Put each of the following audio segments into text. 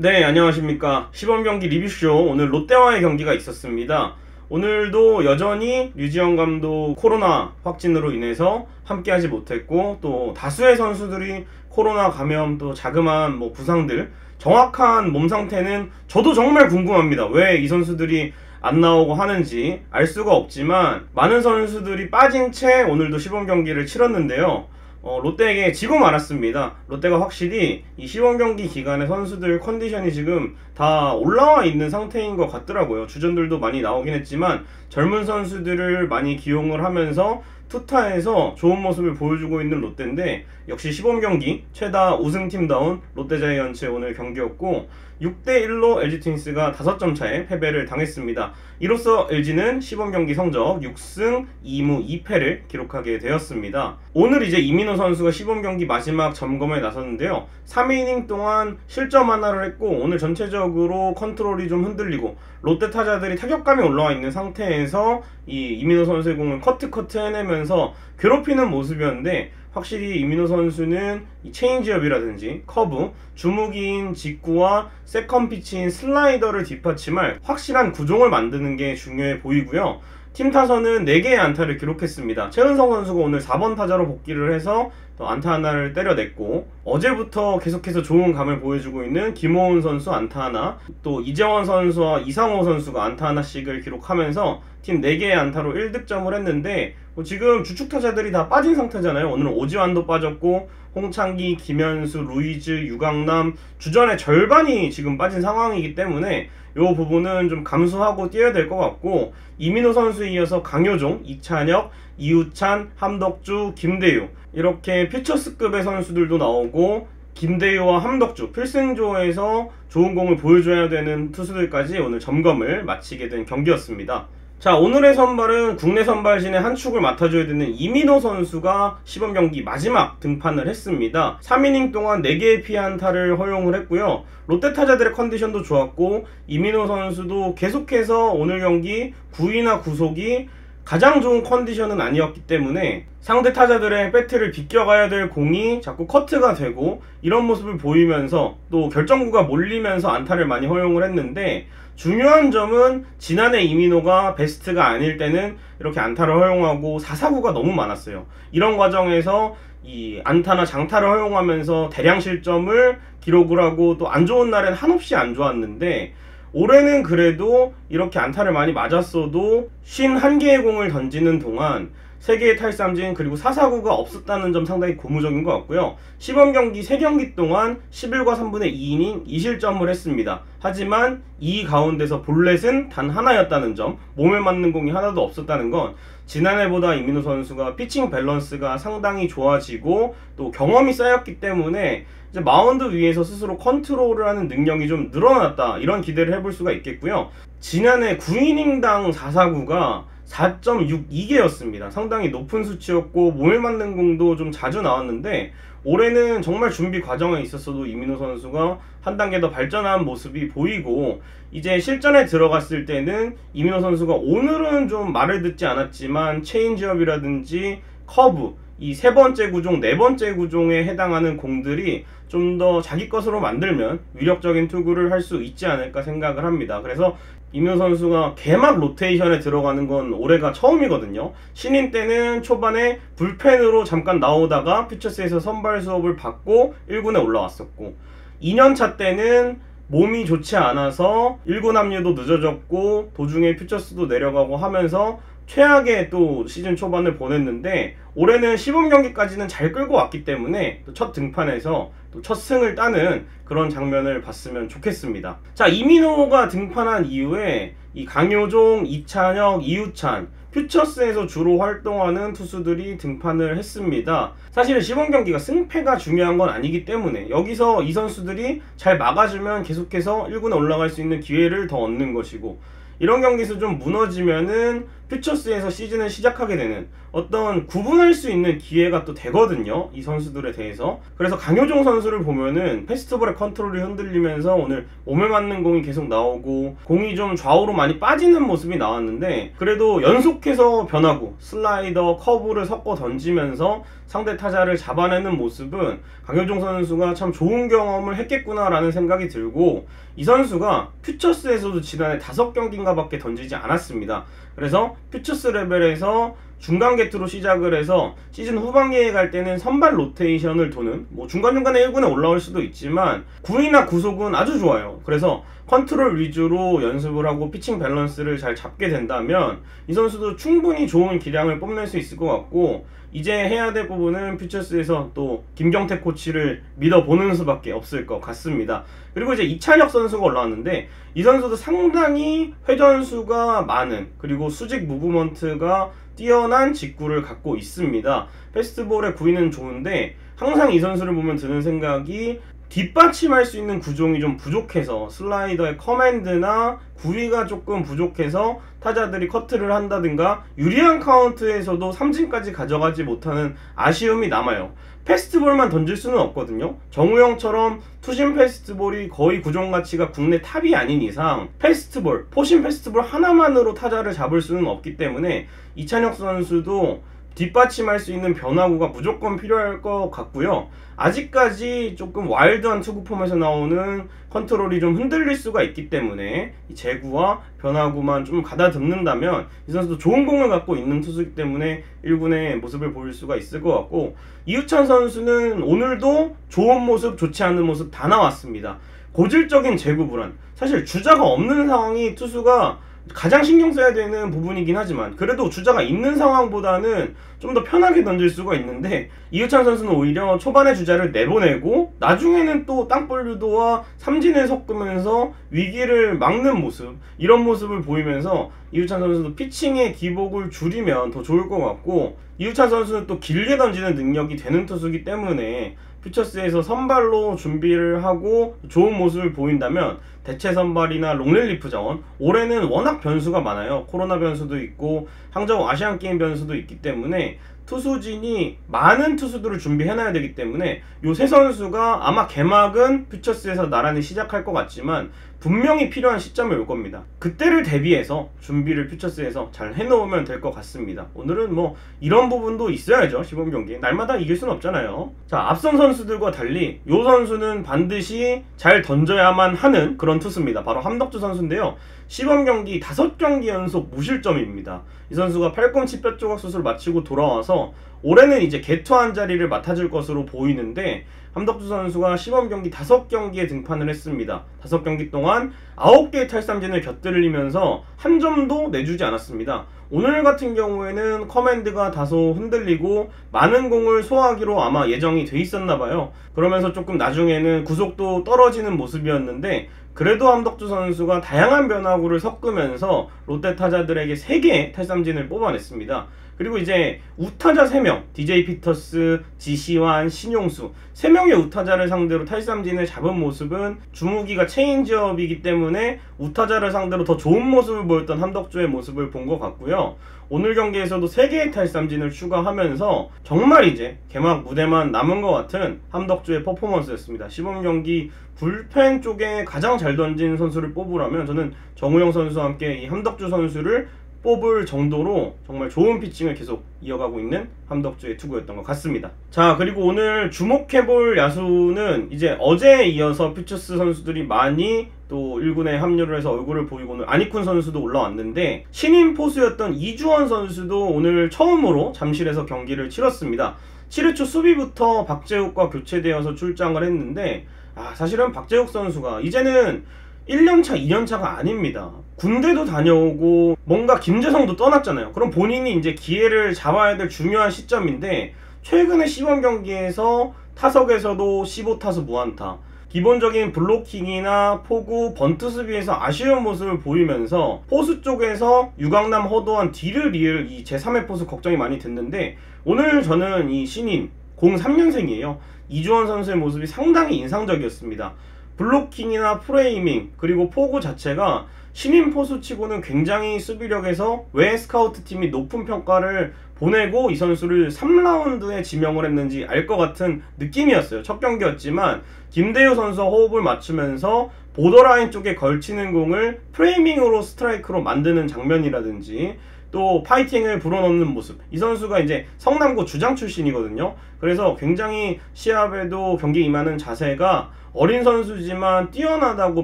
네, 안녕하십니까. 시범경기 리뷰쇼. 오늘 롯데와의 경기가 있었습니다. 오늘도 여전히 류지영 감독 코로나 확진으로 인해서 함께하지 못했고, 또 다수의 선수들이 코로나 감염, 또 자그마한 부상들, 정확한 몸 상태는 저도 정말 궁금합니다. 왜 이 선수들이 안 나오고 하는지 알 수가 없지만, 많은 선수들이 빠진 채 오늘도 시범 경기를 치렀는데요. 롯데에게 지고 말았습니다. 롯데가 확실히 이 시범 경기 기간에 선수들 컨디션이 지금 다 올라와 있는 상태인 것 같더라고요. 주전들도 많이 나오긴 했지만 젊은 선수들을 많이 기용을 하면서 투타에서 좋은 모습을 보여주고 있는 롯데인데, 역시 시범 경기 최다 우승팀다운 롯데자이언츠의 오늘 경기였고, 6대1로 LG 트윈스가 5점 차에 패배를 당했습니다. 이로써 LG는 시범 경기 성적 6승 2무 2패를 기록하게 되었습니다. 오늘 이제 이민호 선수가 시범 경기 마지막 점검에 나섰는데요. 3이닝 동안 실점 하나를 했고, 오늘 전체적으로 컨트롤이 좀 흔들리고 롯데 타자들이 타격감이 올라와 있는 상태에서 이 이민호 선수의 공을 커트 해내면서 괴롭히는 모습이었는데, 확실히 이민호 선수는 이 체인지업이라든지 커브, 주무기인 직구와 세컨 피치인 슬라이더를 뒷받침할 확실한 구종을 만드는 게 중요해 보이고요. 팀 타선은 4개의 안타를 기록했습니다. 최은성 선수가 오늘 4번 타자로 복귀를 해서 또 안타 하나를 때려냈고, 어제부터 계속해서 좋은 감을 보여주고 있는 김호훈 선수 안타 하나, 또 이재원 선수와 이상호 선수가 안타 하나씩을 기록하면서 팀 4개의 안타로 1득점을 했는데, 지금 주축 타자들이 다 빠진 상태잖아요. 오늘은 오지환도 빠졌고, 홍창기, 김현수, 루이즈, 유강남, 주전의 절반이 지금 빠진 상황이기 때문에 이 부분은 좀 감수하고 뛰어야 될 것 같고, 이민호 선수에 이어서 강효종, 이찬혁, 이우찬, 함덕주, 김대유, 이렇게 퓨처스급의 선수들도 나오고, 김대유와 함덕주 필승조에서 좋은 공을 보여줘야 되는 투수들까지 오늘 점검을 마치게 된 경기였습니다. 자, 오늘의 선발은 국내 선발진의 한 축을 맡아줘야 되는 이민호 선수가 시범 경기 마지막 등판을 했습니다. 3이닝 동안 4개의 피안타를 허용을 했고요. 롯데 타자들의 컨디션도 좋았고, 이민호 선수도 계속해서 오늘 경기 9위나 9속이 가장 좋은 컨디션은 아니었기 때문에 상대 타자들의 배트를 비껴가야 될 공이 자꾸 커트가 되고, 이런 모습을 보이면서 또 결정구가 몰리면서 안타를 많이 허용을 했는데, 중요한 점은 지난해 이민호가 베스트가 아닐 때는 이렇게 안타를 허용하고 4사구가 너무 많았어요. 이런 과정에서 이 안타나 장타를 허용하면서 대량 실점을 기록을 하고, 또 안 좋은 날엔 한없이 안 좋았는데, 올해는 그래도 이렇게 안타를 많이 맞았어도 51개의 공을 던지는 동안 3개의 탈삼진 그리고 4사구가 없었다는 점 상당히 고무적인 것 같고요. 시범 경기 3경기 동안 11과 3분의 2이닝 2실점을 했습니다. 하지만 이 가운데서 볼넷은 단 하나였다는 점, 몸에 맞는 공이 하나도 없었다는 건 지난해보다 이민호 선수가 피칭 밸런스가 상당히 좋아지고 또 경험이 쌓였기 때문에 이제 마운드 위에서 스스로 컨트롤을 하는 능력이 좀 늘어났다, 이런 기대를 해볼 수가 있겠고요. 지난해 9이닝당 4사구가 4.62개였습니다. 상당히 높은 수치였고, 몸에 맞는 공도 좀 자주 나왔는데, 올해는 정말 준비 과정에 있어서도 이민호 선수가 한 단계 더 발전한 모습이 보이고, 이제 실전에 들어갔을 때는 이민호 선수가 오늘은 좀 말을 듣지 않았지만 체인지업이라든지 커브, 이 3번째 구종, 4번째 구종에 해당하는 공들이 좀 더 자기 것으로 만들면 위력적인 투구를 할 수 있지 않을까 생각을 합니다. 그래서 이민호 선수가 개막 로테이션에 들어가는 건 올해가 처음이거든요. 신인 때는 초반에 불펜으로 잠깐 나오다가 퓨처스에서 선발 수업을 받고 1군에 올라왔었고, 2년차 때는 몸이 좋지 않아서 1군 합류도 늦어졌고, 도중에 퓨처스도 내려가고 하면서 최악의 또 시즌 초반을 보냈는데, 올해는 시범 경기까지는 잘 끌고 왔기 때문에 또 첫 등판에서 또 첫 승을 따는 그런 장면을 봤으면 좋겠습니다. 자, 이민호가 등판한 이후에 이 강효종, 이찬혁, 이우찬, 퓨처스에서 주로 활동하는 투수들이 등판을 했습니다. 사실 시범 경기가 승패가 중요한 건 아니기 때문에 여기서 이 선수들이 잘 막아주면 계속해서 1군에 올라갈 수 있는 기회를 더 얻는 것이고, 이런 경기에서 좀 무너지면은 퓨처스에서 시즌을 시작하게 되는 어떤 구분할 수 있는 기회가 또 되거든요, 이 선수들에 대해서. 그래서 강효종 선수를 보면은 페스티벌의 컨트롤이 흔들리면서 오늘 몸에 맞는 공이 계속 나오고 공이 좀 좌우로 많이 빠지는 모습이 나왔는데, 그래도 연속해서 변화구, 슬라이더, 커브를 섞어 던지면서 상대 타자를 잡아내는 모습은 강효종 선수가 참 좋은 경험을 했겠구나라는 생각이 들고, 이 선수가 퓨처스에서도 지난해 5경기인가 밖에 던지지 않았습니다. 그래서 퓨처스 레벨에서 중간 게트로 시작을 해서 시즌 후반기에 갈 때는 선발 로테이션을 도는, 뭐 중간중간에 1군에 올라올 수도 있지만 9위나 구속은 아주 좋아요. 그래서 컨트롤 위주로 연습을 하고 피칭 밸런스를 잘 잡게 된다면 이 선수도 충분히 좋은 기량을 뽐낼 수 있을 것 같고, 이제 해야 될 부분은 퓨처스에서 또 김경태 코치를 믿어보는 수밖에 없을 것 같습니다. 그리고 이제 이찬혁 선수가 올라왔는데, 이 선수도 상당히 회전수가 많은, 그리고 수직 무브먼트가 뛰어난 직구를 갖고 있습니다. 패스트볼의 구위는 좋은데 항상 이 선수를 보면 드는 생각이 뒷받침할 수 있는 구종이 좀 부족해서, 슬라이더의 커맨드나 구위가 조금 부족해서 타자들이 커트를 한다든가 유리한 카운트에서도 삼진까지 가져가지 못하는 아쉬움이 남아요. 패스트볼만 던질 수는 없거든요. 정우영처럼 투심 패스트볼이 거의 구종 가치가 국내 탑이 아닌 이상 패스트볼, 포심 패스트볼 하나만으로 타자를 잡을 수는 없기 때문에 이찬혁 선수도 뒷받침할 수 있는 변화구가 무조건 필요할 것 같고요. 아직까지 조금 와일드한 투구 폼에서 나오는 컨트롤이 좀 흔들릴 수가 있기 때문에 이 제구와 변화구만 좀 가다듬는다면 이 선수도 좋은 공을 갖고 있는 투수이기 때문에 1군의 모습을 보일 수가 있을 것 같고, 이우찬 선수는 오늘도 좋은 모습, 좋지 않은 모습 다 나왔습니다. 고질적인 제구 불안, 사실 주자가 없는 상황이 투수가 가장 신경 써야 되는 부분이긴 하지만, 그래도 주자가 있는 상황보다는 좀 더 편하게 던질 수가 있는데, 이우찬 선수는 오히려 초반에 주자를 내보내고 나중에는 또 땅볼 유도와 삼진을 섞으면서 위기를 막는 모습, 이런 모습을 보이면서 이우찬 선수도 피칭의 기복을 줄이면 더 좋을 것 같고, 이우찬 선수는 또 길게 던지는 능력이 되는 투수이기 때문에 퓨처스에서 선발로 준비를 하고 좋은 모습을 보인다면 대체 선발이나 롱릴리프 자원, 올해는 워낙 변수가 많아요. 코로나 변수도 있고 항저우 아시안게임 변수도 있기 때문에 투수진이 많은 투수들을 준비해놔야 되기 때문에 요 세 선수가 아마 개막은 퓨처스에서 나란히 시작할 것 같지만 분명히 필요한 시점이 올 겁니다. 그때를 대비해서 준비를 퓨처스에서 잘 해놓으면 될 것 같습니다. 오늘은 뭐 이런 부분도 있어야죠. 시범 경기 날마다 이길 수는 없잖아요. 자, 앞선 선수들과 달리 요 선수는 반드시 잘 던져야만 하는 그런 투수입니다. 바로 함덕주 선수인데요. 시범 경기 5경기 연속 무실점입니다. 이 선수가 팔꿈치 뼈 조각 수술 마치고 돌아와서 올해는 이제 개투한 자리를 맡아줄 것으로 보이는데, 함덕주 선수가 시범 경기 5경기에 등판을 했습니다. 5경기 동안 9개의 탈삼진을 곁들이면서 한 점도 내주지 않았습니다. 오늘 같은 경우에는 커맨드가 다소 흔들리고 많은 공을 소화하기로 아마 예정이 돼 있었나봐요. 그러면서 조금 나중에는 구속도 떨어지는 모습이었는데, 그래도 함덕주 선수가 다양한 변화구를 섞으면서 롯데 타자들에게 3개의 탈삼진을 뽑아냈습니다. 그리고 이제 우타자 3명, DJ 피터스, 지시환, 신용수 3명의 우타자를 상대로 탈삼진을 잡은 모습은 주무기가 체인지업이기 때문에 우타자를 상대로 더 좋은 모습을 보였던 함덕주의 모습을 본 것 같고요. 오늘 경기에서도 3개의 탈삼진을 추가하면서 정말 이제 개막 무대만 남은 것 같은 함덕주의 퍼포먼스였습니다. 시범 경기 불펜 쪽에 가장 잘 던진 선수를 뽑으라면 저는 정우영 선수와 함께 이 함덕주 선수를 뽑을 정도로 정말 좋은 피칭을 계속 이어가고 있는 함덕주의 투구였던 것 같습니다. 자, 그리고 오늘 주목해볼 야수는 이제 어제에 이어서 퓨처스 선수들이 많이 또 1군에 합류를 해서 얼굴을 보이고 오늘 안익훈 선수도 올라왔는데, 신인 포수였던 이주원 선수도 오늘 처음으로 잠실에서 경기를 치렀습니다. 7회 초 수비부터 박재욱과 교체되어서 출장을 했는데, 사실은 박재욱 선수가 이제는 1년차, 2년차가 아닙니다. 군대도 다녀오고 뭔가 김재성도 떠났잖아요. 그럼 본인이 이제 기회를 잡아야 될 중요한 시점인데, 최근에 시범 경기에서 타석에서도 15타수 무안타, 기본적인 블로킹이나 포구, 번트 수비에서 아쉬운 모습을 보이면서 포수 쪽에서 유강남, 허도한 뒤를 이을 이 제3의 포수 걱정이 많이 됐는데, 오늘 저는 이 신인 03년생이에요. 이주원 선수의 모습이 상당히 인상적이었습니다. 블로킹이나 프레이밍 그리고 포구 자체가 신인 포수치고는 굉장히 수비력에서 왜 스카우트 팀이 높은 평가를 보내고 이 선수를 3라운드에 지명을 했는지 알 것 같은 느낌이었어요. 첫 경기였지만 김대유 선수와 호흡을 맞추면서 보더라인 쪽에 걸치는 공을 프레이밍으로 스트라이크로 만드는 장면이라든지 또 파이팅을 불어넣는 모습, 이 선수가 이제 성남고 주장 출신이거든요. 그래서 굉장히 시합에도 경기에 임하는 자세가 어린 선수지만 뛰어나다고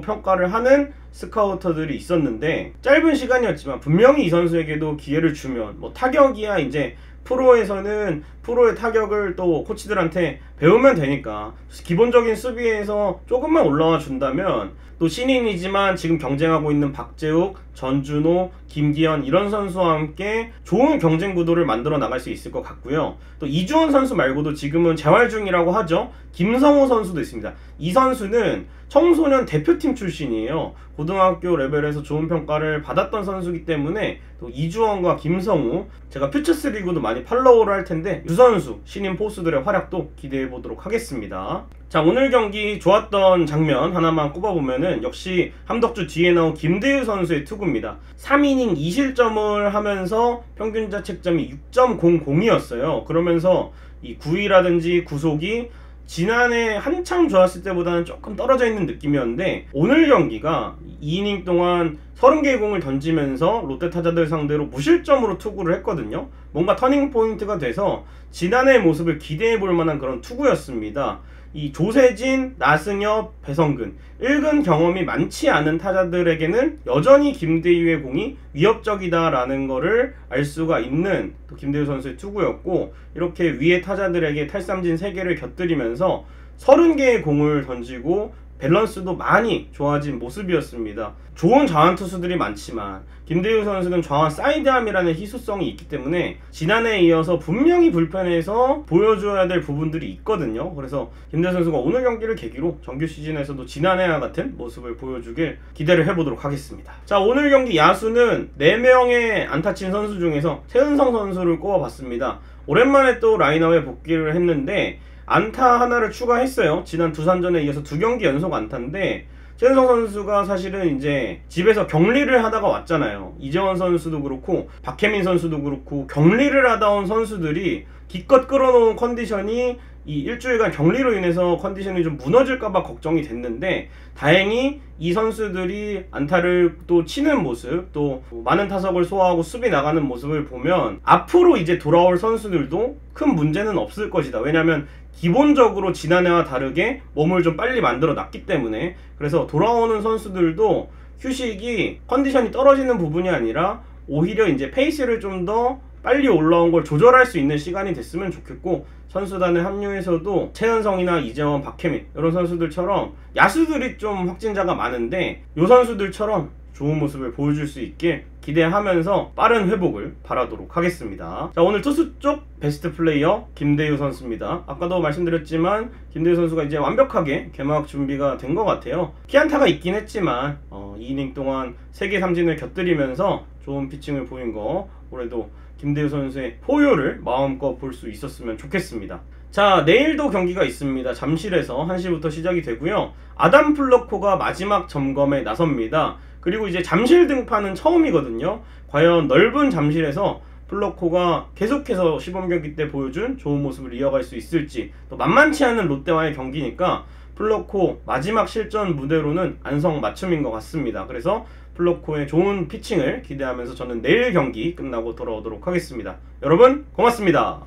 평가를 하는 스카우터들이 있었는데, 짧은 시간이었지만 분명히 이 선수에게도 기회를 주면 뭐 타격이야 이제 프로에서는 프로의 타격을 또 코치들한테 배우면 되니까 기본적인 수비에서 조금만 올라와 준다면, 또 신인이지만 지금 경쟁하고 있는 박재욱, 전준호, 김기현 이런 선수와 함께 좋은 경쟁 구도를 만들어 나갈 수 있을 것 같고요. 또 이주원 선수 말고도 지금은 재활 중이라고 하죠. 김성호 선수도 있습니다. 이 선수는 청소년 대표팀 출신이에요. 고등학교 레벨에서 좋은 평가를 받았던 선수이기 때문에 또 이주원과 김성우, 제가 퓨처스 리그도 많이 팔로우를 할 텐데 두 선수 신인 포수들의 활약도 기대해 보도록 하겠습니다. 자, 오늘 경기 좋았던 장면 하나만 꼽아보면은 역시 함덕주 뒤에 나온 김대유 선수의 투구입니다. 3이닝 2실점을 하면서 평균 자책점이 6.00이었어요. 그러면서 이 구위라든지 구속이 지난해 한참 좋았을 때보다는 조금 떨어져 있는 느낌이었는데, 오늘 경기가 2이닝 동안 30개의 공을 던지면서 롯데 타자들 상대로 무실점으로 투구를 했거든요. 뭔가 터닝 포인트가 돼서 지난해의 모습을 기대해 볼 만한 그런 투구였습니다. 이 조세진, 나승엽, 배성근, 일근 경험이 많지 않은 타자들에게는 여전히 김대유의 공이 위협적이다라는 거를 알 수가 있는 또 김대유 선수의 투구였고, 이렇게 위에 타자들에게 탈삼진 3개를 곁들이면서 30개의 공을 던지고 밸런스도 많이 좋아진 모습이었습니다. 좋은 좌완 투수들이 많지만 김대유 선수는 좌완 사이드암이라는 희소성이 있기 때문에 지난해에 이어서 분명히 불펜에서 보여줘야 될 부분들이 있거든요. 그래서 김대유 선수가 오늘 경기를 계기로 정규 시즌에서도 지난해와 같은 모습을 보여주길 기대를 해보도록 하겠습니다. 자, 오늘 경기 야수는 4명의 안타 친 선수 중에서 최은성 선수를 꼽아봤습니다. 오랜만에 또 라인업에 복귀를 했는데 안타 하나를 추가했어요. 지난 두산전에 이어서 2경기 연속 안타인데, 최은성 선수가 사실은 이제 집에서 격리를 하다가 왔잖아요. 이재원 선수도 그렇고 박혜민 선수도 그렇고 격리를 하다 온 선수들이 기껏 끌어놓은 컨디션이 이 일주일간 격리로 인해서 컨디션이 좀 무너질까봐 걱정이 됐는데, 다행히 이 선수들이 안타를 또 치는 모습, 또 많은 타석을 소화하고 수비 나가는 모습을 보면 앞으로 이제 돌아올 선수들도 큰 문제는 없을 것이다. 왜냐면 기본적으로 지난해와 다르게 몸을 좀 빨리 만들어 놨기 때문에. 그래서 돌아오는 선수들도 휴식이 컨디션이 떨어지는 부분이 아니라 오히려 이제 페이스를 좀 더 빨리 올라온 걸 조절할 수 있는 시간이 됐으면 좋겠고, 선수단에 합류해서도 최은성이나 이재원, 박혜민 이런 선수들처럼 야수들이 좀 확진자가 많은데 이 선수들처럼 좋은 모습을 보여줄 수 있게 기대하면서 빠른 회복을 바라도록 하겠습니다. 자, 오늘 투수 쪽 베스트 플레이어 김대유 선수입니다. 아까도 말씀드렸지만 김대유 선수가 이제 완벽하게 개막 준비가 된 것 같아요. 피안타가 있긴 했지만 2이닝 동안 3개 삼진을 곁들이면서 좋은 피칭을 보인 거, 올해도 김대유 선수의 포효를 마음껏 볼 수 있었으면 좋겠습니다. 자, 내일도 경기가 있습니다. 잠실에서 1시부터 시작이 되고요. 아담 플러코가 마지막 점검에 나섭니다. 그리고 이제 잠실 등판은 처음이거든요. 과연 넓은 잠실에서 플러코가 계속해서 시범경기 때 보여준 좋은 모습을 이어갈 수 있을지, 또 만만치 않은 롯데와의 경기니까 플러코 마지막 실전 무대로는 안성맞춤인 것 같습니다. 그래서 플러코의 좋은 피칭을 기대하면서 저는 내일 경기 끝나고 돌아오도록 하겠습니다. 여러분 고맙습니다.